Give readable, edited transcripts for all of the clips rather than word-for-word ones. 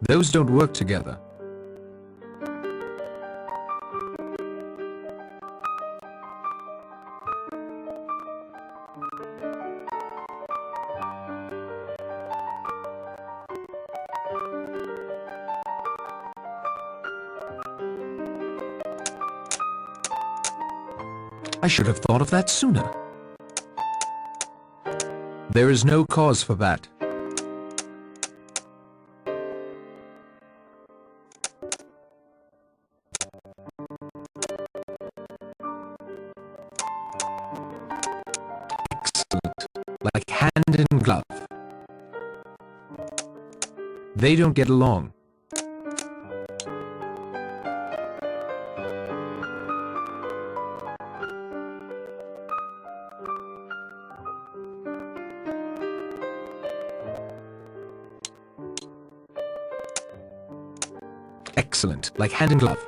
Those don't work together. I should have thought of that sooner. There is no cause for that. Excellent. Like hand in glove. They don't get along. Excellent, like hand in glove.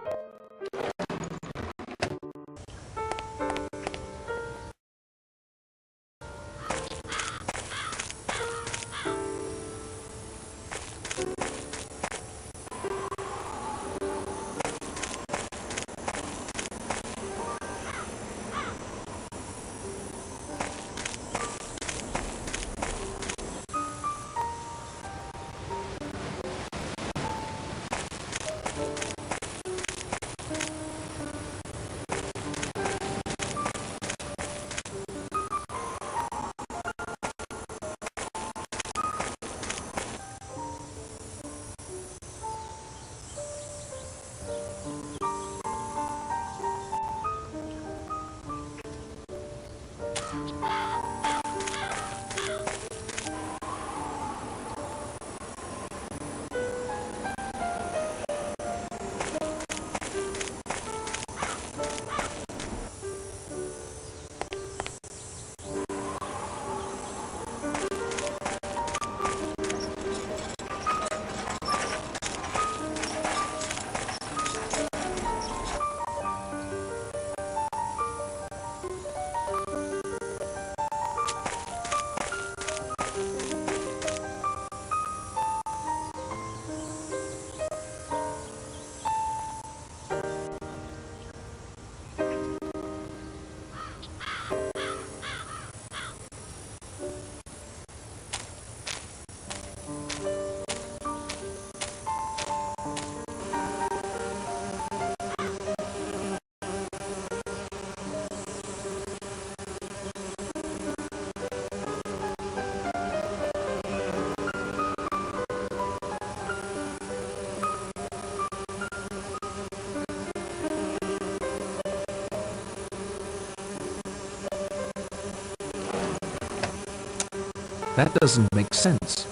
That doesn't make sense.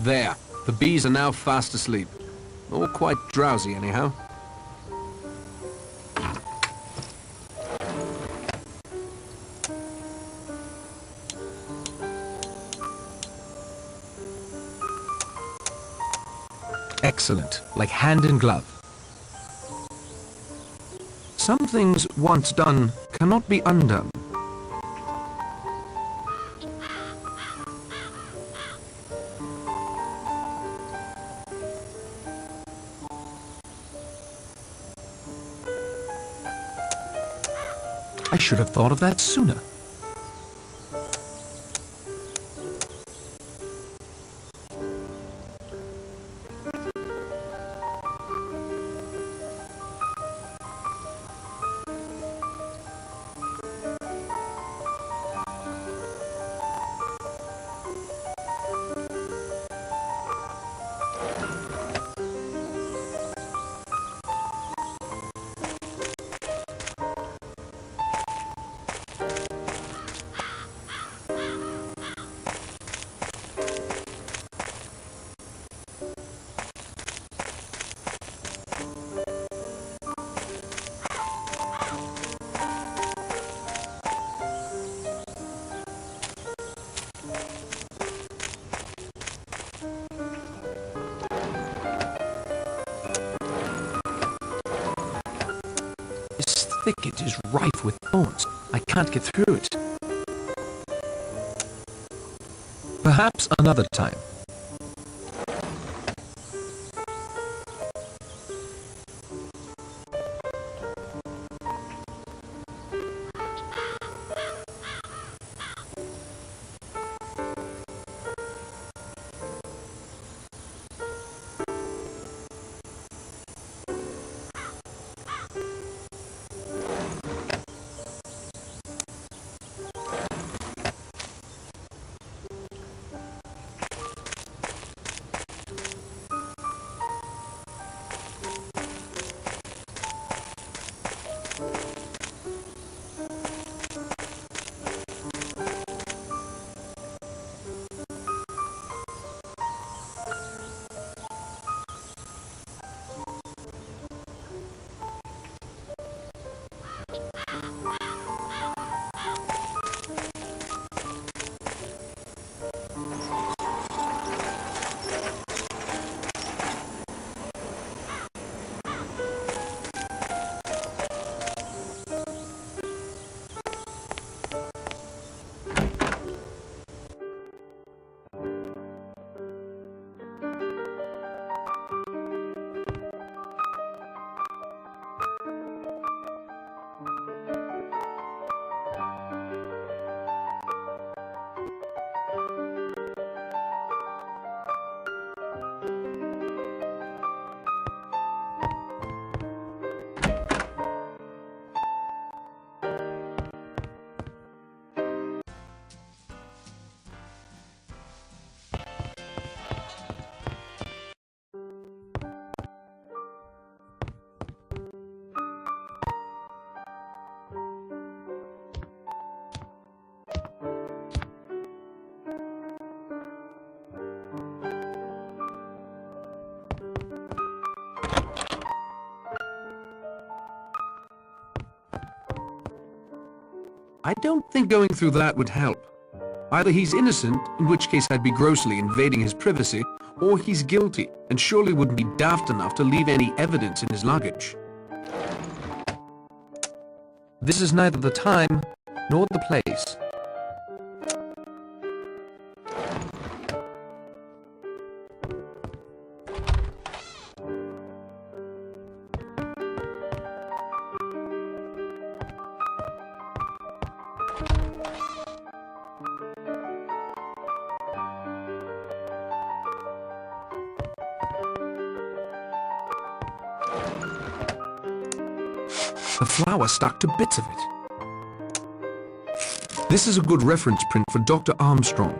There, the bees are now fast asleep. Or quite drowsy, anyhow. Excellent, like hand in glove. Some things, once done, cannot be undone. I should have thought of that sooner. thicket is rife with thorns. I can't get through it. Perhaps another time. I don't think going through that would help. Either he's innocent, in which case I'd be grossly invading his privacy, or he's guilty, and surely wouldn't be daft enough to leave any evidence in his luggage. This is neither the time nor the place. The flower stuck to bits of it. This is a good reference print for Dr. Armstrong.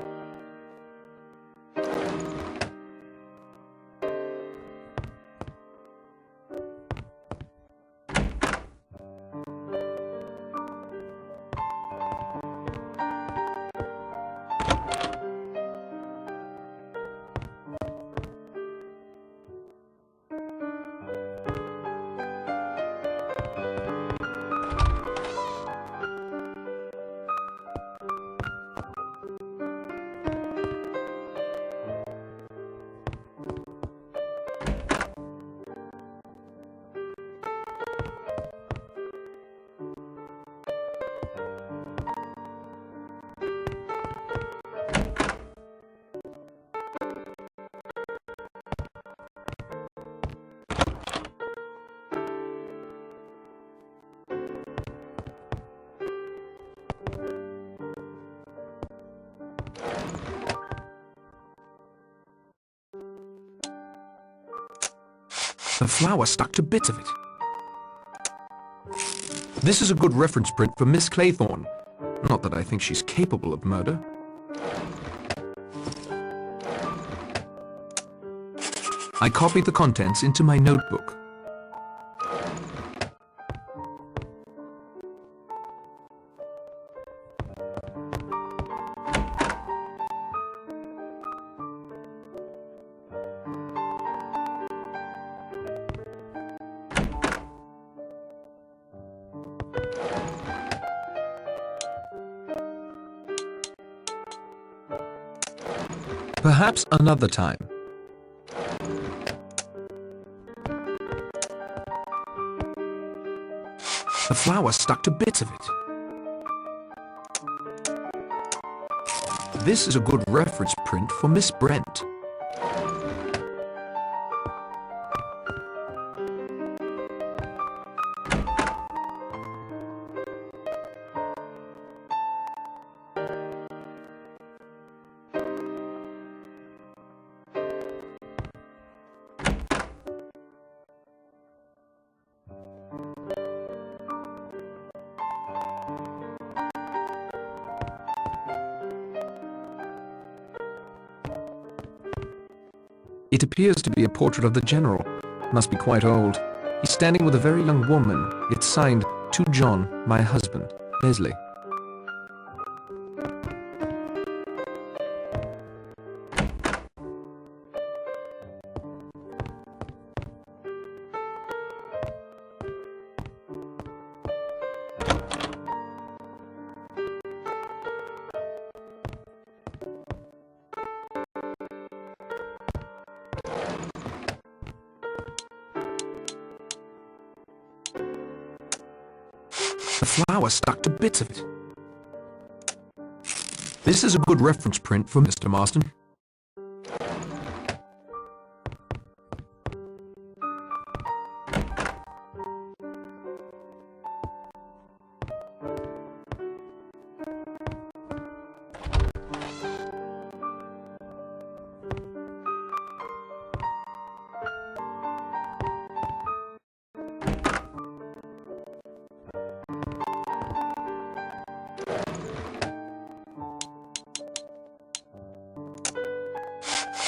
The flower stuck to bits of it. This is a good reference print for Miss Claythorne. Not that I think she's capable of murder. I copied the contents into my notebook. Perhaps another time. The flower stuck to bits of it. This is a good reference print for Miss Brent. It appears to be a portrait of the general. Must be quite old. He's standing with a very young woman. It's signed, "To John, my husband, Leslie." The flower stuck to bits of it. This is a good reference print for Mr. Marston.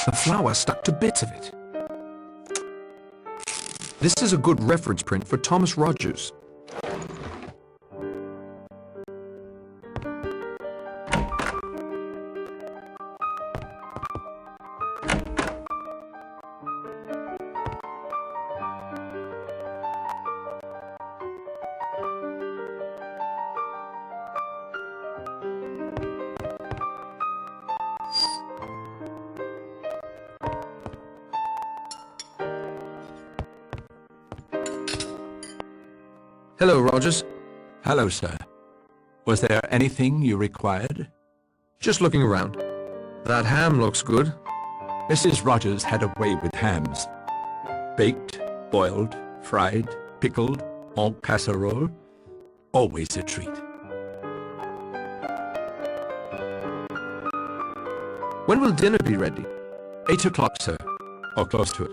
The flower stuck to bits of it. This is a good reference print for Thomas Rogers. Hello, Rogers. Hello, sir. Was there anything you required? Just looking around. That ham looks good. Mrs. Rogers had a way with hams. Baked, boiled, fried, pickled, en casserole. Always a treat. When will dinner be ready? 8 o'clock, sir. Or close to it.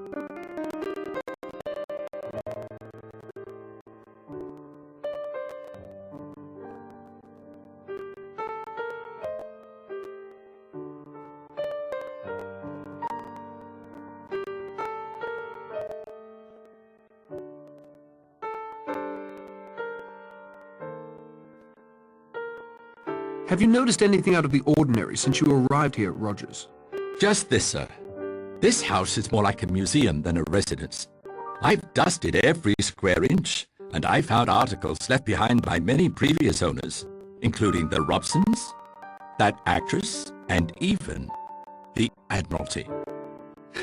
Have you noticed anything out of the ordinary since you arrived here, Rogers? Just this, sir. This house is more like a museum than a residence. I've dusted every square inch, and I found articles left behind by many previous owners, including the Robsons, that actress, and even the Admiralty.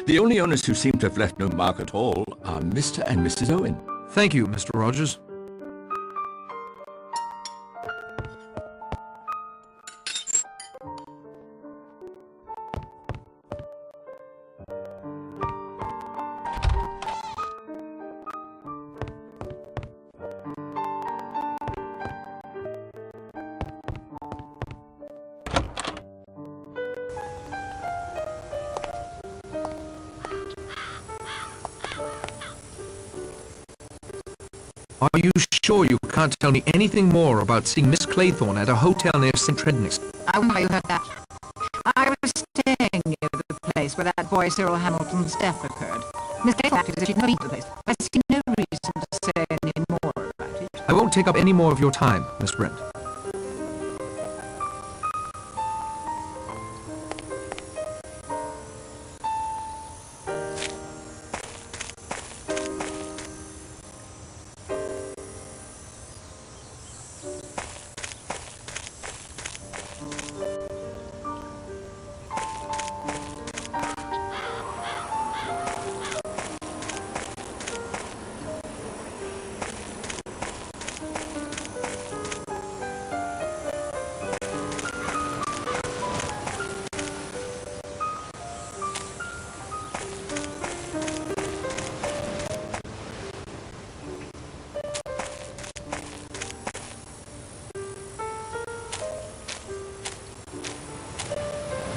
The only owners who seem to have left no mark at all are Mr. and Mrs. Owen. Thank you, Mr. Rogers. Are you sure you can't tell me anything more about seeing Miss Claythorne at a hotel near St. Trednick's? I wonder why you heard that. I was staying near the place where that boy Cyril Hamilton's death occurred. Miss Claythorne acted as if she'd never been to the place. I see no reason to say any more about it. I won't take up any more of your time, Miss Brent.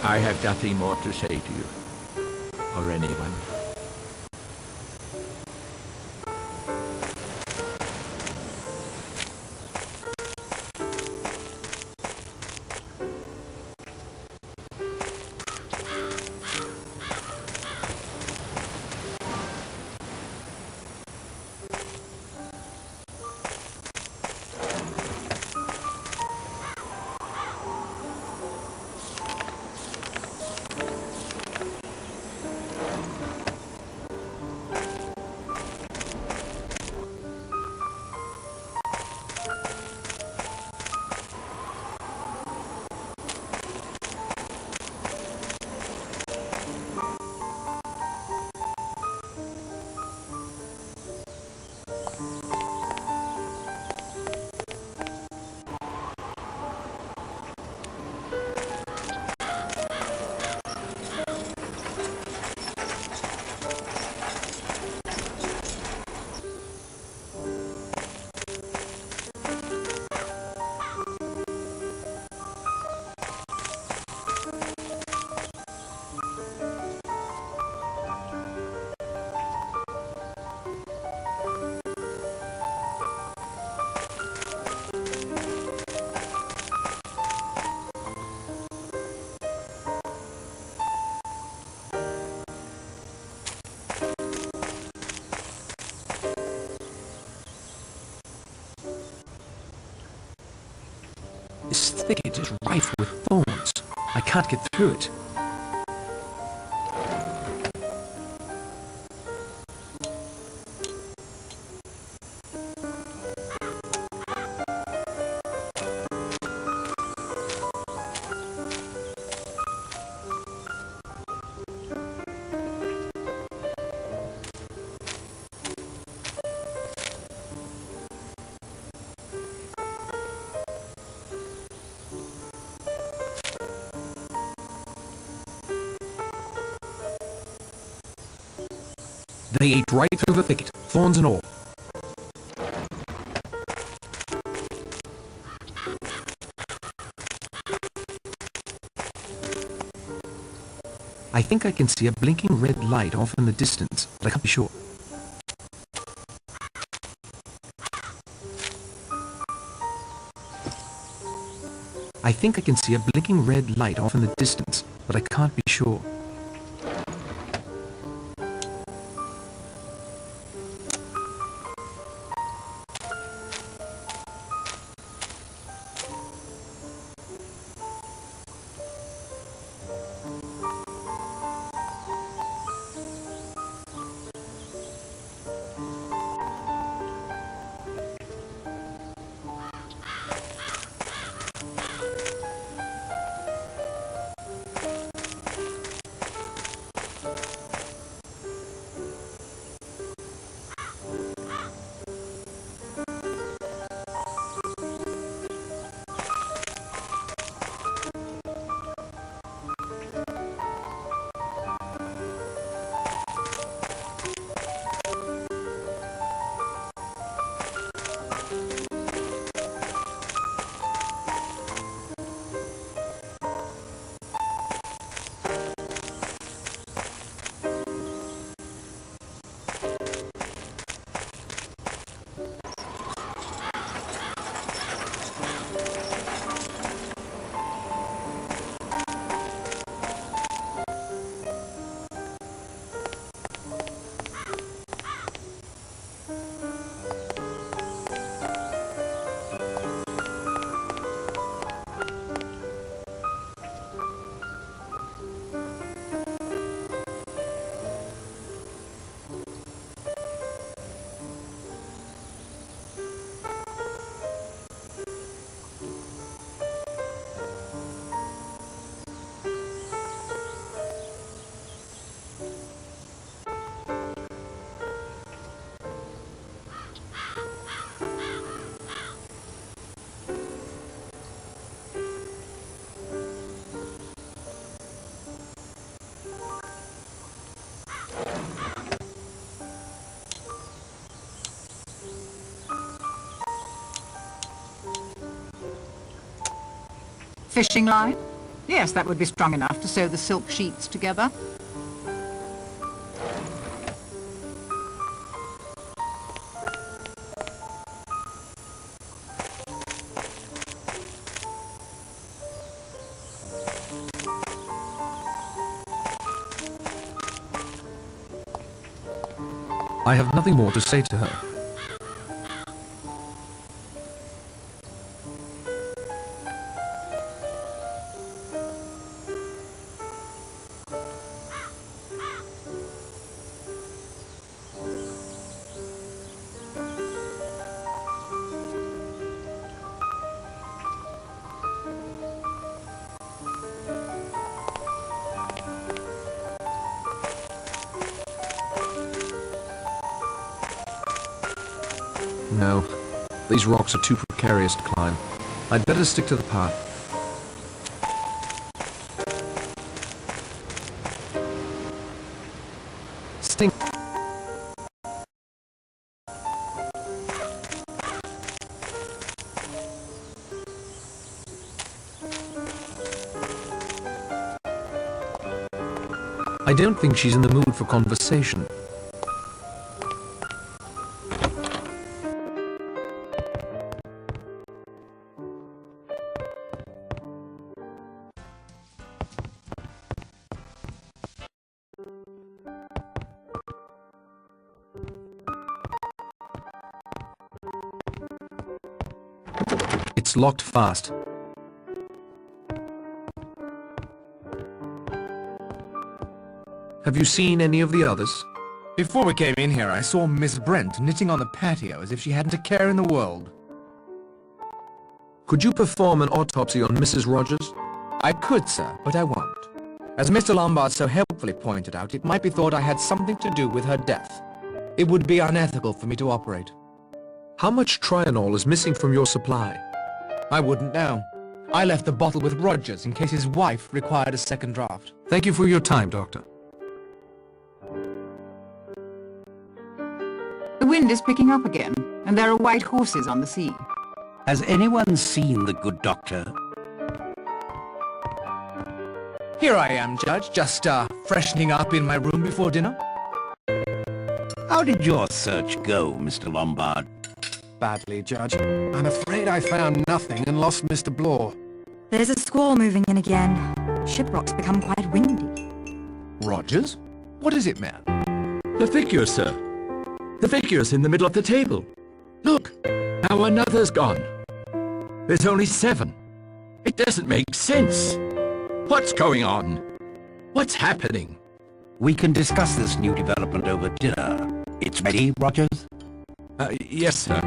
I have nothing more to say to you, or anyone. This thicket is rife with thorns. I can't get through it. They ate right through the thicket, thorns and all. I think I can see a blinking red light off in the distance, but I can't be sure. I think I can see a blinking red light off in the distance, but I can't be sure. Fishing line? Yes, that would be strong enough to sew the silk sheets together. I have nothing more to say to her. No, these rocks are too precarious to climb. I'd better stick to the path. Stink. I don't think she's in the mood for conversation. It's locked fast. Have you seen any of the others? Before we came in here, I saw Miss Brent knitting on the patio as if she hadn't a care in the world. Could you perform an autopsy on Mrs. Rogers? I could, sir, but I won't. As Mr. Lombard so helpfully pointed out, it might be thought I had something to do with her death. It would be unethical for me to operate. How much Trianol is missing from your supply? I wouldn't know. I left the bottle with Rogers in case his wife required a second draft. Thank you for your time, Doctor. The wind is picking up again, and there are white horses on the sea. Has anyone seen the good doctor? Here I am, Judge, just freshening up in my room before dinner. How did your search go, Mr. Lombard? Badly, Judge. I'm afraid I found nothing and lost Mr. Blore. There's a squall moving in again. Shiprock's become quite windy. Rogers? What is it, man? The figures, sir. The figures in the middle of the table. Look, now another's gone. There's only 7. It doesn't make sense. What's going on? What's happening? We can discuss this new development over dinner. It's ready, Rogers? Yes, sir.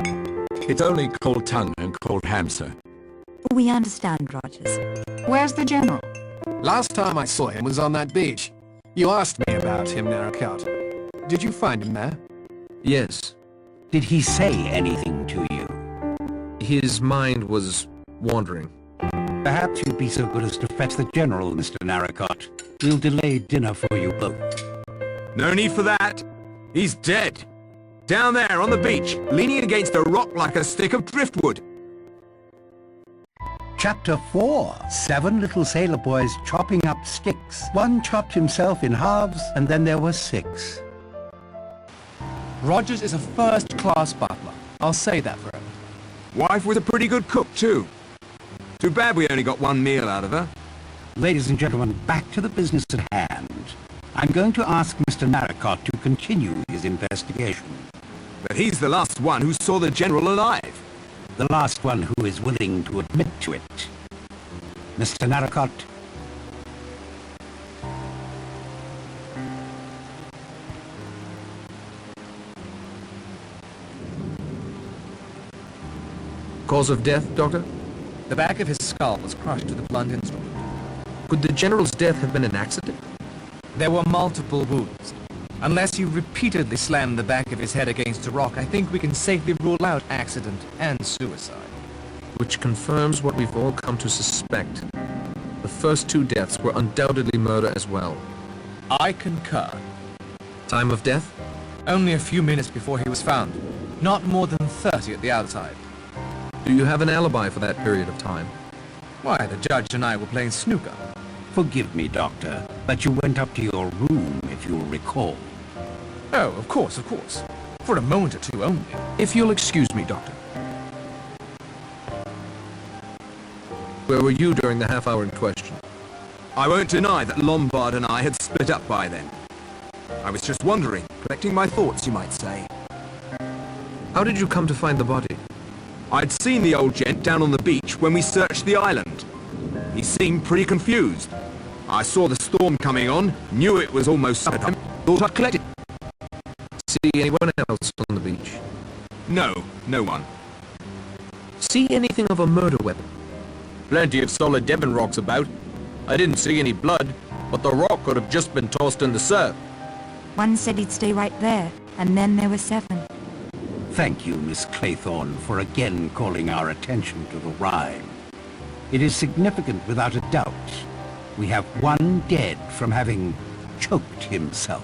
It's only cold tongue and cold ham, sir. We understand, Rogers. Where's the General? Last time I saw him was on that beach. You asked me about him, Narrowcut. Did you find him there? Yes. Did he say anything to you? His mind was wandering. Perhaps you'd be so good as to fetch the General, Mr. Narrowcut. We'll delay dinner for you both. No need for that. He's dead. Down there on the beach, leaning against a rock like a stick of driftwood. Chapter 4. 7 little sailor boys chopping up sticks. One chopped himself in halves, and then there were 6. Rogers is a first-class butler. I'll say that for him. Wife was a pretty good cook, too. Too bad we only got one meal out of her. Ladies and gentlemen, back to the business at hand. I'm going to ask Mr. Narrowcut to continue his investigation. But he's the last one who saw the General alive. The last one who is willing to admit to it. Mr. Narrowcut. Cause of death, Doctor? The back of his skull was crushed with a blunt instrument. Could the General's death have been an accident? There were multiple wounds. Unless he repeatedly slammed the back of his head against a rock, I think we can safely rule out accident and suicide. Which confirms what we've all come to suspect. The first 2 deaths were undoubtedly murder as well. I concur. Time of death? Only a few minutes before he was found. Not more than 30 at the outside. Do you have an alibi for that period of time? Why, the judge and I were playing snooker. Forgive me, Doctor, but you went up to your room, if you'll recall. Oh, of course, of course. For a moment or two only. If you'll excuse me, Doctor. Where were you during the half hour in question? I won't deny that Lombard and I had split up by then. I was just wondering, collecting my thoughts, you might say. How did you come to find the body? I'd seen the old gent down on the beach when we searched the island. He seemed pretty confused. I saw the storm coming on, knew it was almost summertime, thought I'd collect it. See anyone else on the beach? No, no one. See anything of a murder weapon? Plenty of solid Devon rocks about. I didn't see any blood, but the rock could have just been tossed in the surf. One said he'd stay right there, and then there were 7. Thank you, Miss Claythorne, for again calling our attention to the rhyme. It is significant without a doubt. We have one dead from having choked himself.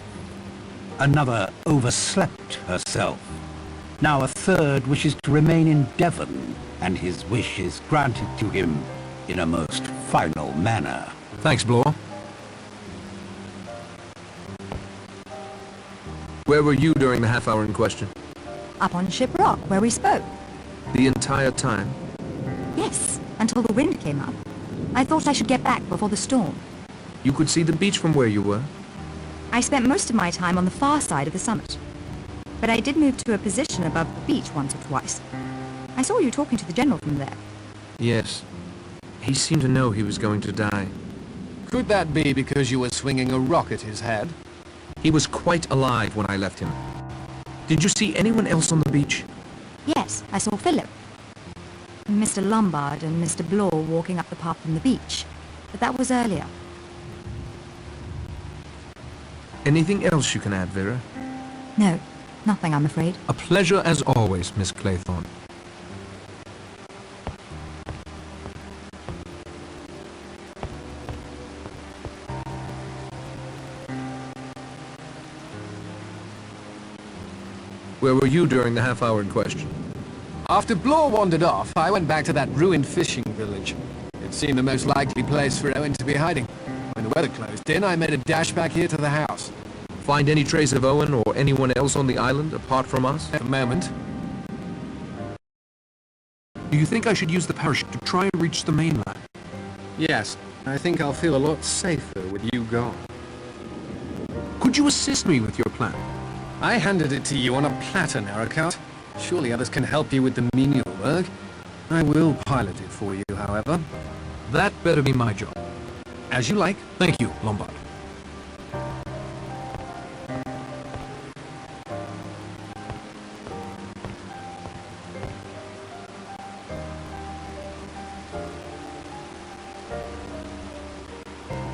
Another overslept herself. Now a third wishes to remain in Devon, and his wish is granted to him in a most final manner. Thanks, Blore. Where were you during the half hour in question? Up on Ship Rock, where we spoke. The entire time? Yes, until the wind came up. I thought I should get back before the storm. You could see the beach from where you were? I spent most of my time on the far side of the summit. But I did move to a position above the beach once or twice. I saw you talking to the General from there. Yes. He seemed to know he was going to die. Could that be because you were swinging a rock at his head? He was quite alive when I left him. Did you see anyone else on the beach? Yes, I saw Philip. Mr. Lombard and Mr. Blore walking up the path from the beach. But that was earlier. Anything else you can add, Vera? No, nothing, I'm afraid. A pleasure as always, Miss Claythorne. Where were you during the half hour in question? After Blore wandered off, I went back to that ruined fishing village. It seemed the most likely place for Owen to be hiding. When the weather closed in, I made a dash back here to the house. Find any trace of Owen or anyone else on the island apart from us? At the moment. Do you think I should use the parachute to try and reach the mainland? Yes, I think I'll feel a lot safer with you gone. Could you assist me with your plan? I handed it to you on a platter, Narrowcart. Surely others can help you with the menial work. I will pilot it for you, however. That better be my job. As you like. Thank you, Lombard.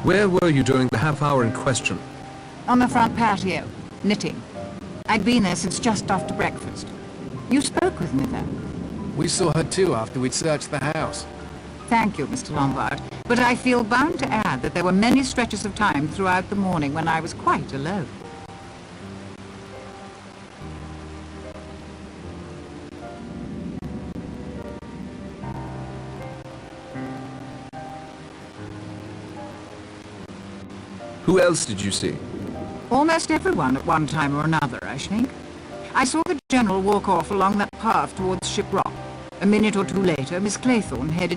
Where were you during the half hour in question? On the front patio, knitting. I'd been there since just after breakfast. You spoke with me then. We saw her too after we'd searched the house. Thank you, Mr. Lombard. But I feel bound to add that there were many stretches of time throughout the morning when I was quite alone. Who else did you see? Almost everyone at one time or another, I think. I saw the General walk off along that path towards Ship Rock. A minute or two later, Miss Claythorne headed